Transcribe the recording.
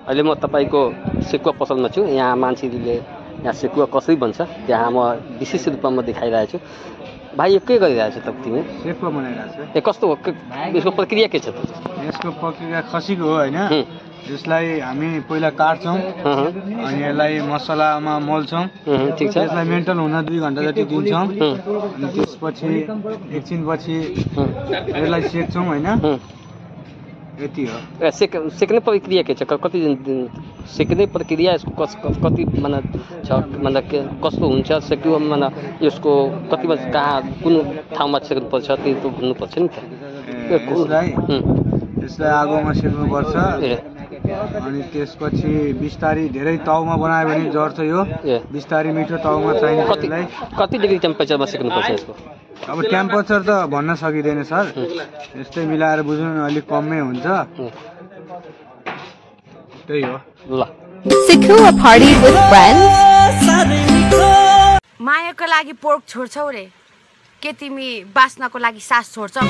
अहिले म तपाईँको सेकुवा पसलमा छु। यहाँ मान्छेले यहाँ सेकुवा कसरी बन्छ त्यहाँ म विशेष रूपमा म देखाइरहेको छु। भाइ यो के गरिरहेको छ तिमी? सेकुवा बनाइरहेको छ। ए कस्तो यसको प्रक्रिया के छ त? यसको प्रक्रिया खसीको हो हैन। यसलाई हामी पहिला काट्छौँ अनि यसलाई मसलामा मोल्छौँ। ठीक छ। यसलाई मेन्टल हुन 2 घण्टा जति दिन्छौँ अनि त्यसपछि एकछिनपछि यसलाई सेक्छौँ हैन। यति हो। सेक्ने प्रक्रिया के छ? कति सेक्ने प्रक्रिया यसको कति माने छ मतलब कस्तो हुन्छ सेक्यो माने यसको कति कहाँ कुन ठाउँमा सेक्नुपर्छ त्यो भन्नुपर्छ नि त। यसलाई आगोमा सेक्नुपर्छ अनि त्यसपछि बिस्तारी धेरै ताउमा बनायो भने जर्छ यो। बिस्तारी मिठो ताउमा चाहिन्छ। कति डिग्री टेम्परेचरमा सेक्नुपर्छ यसको? अब टेम्परेचर त भन्न सकिँदैन सर। यस्तै मिलाएर बुझ्नु न अलिक कमै हुन्छ। त्यही हो। ल Sequoia party with friends. मायाको लागि पोर्क छोड्छौ रे के तिमी बास्नको लागि सास छोड्छौ?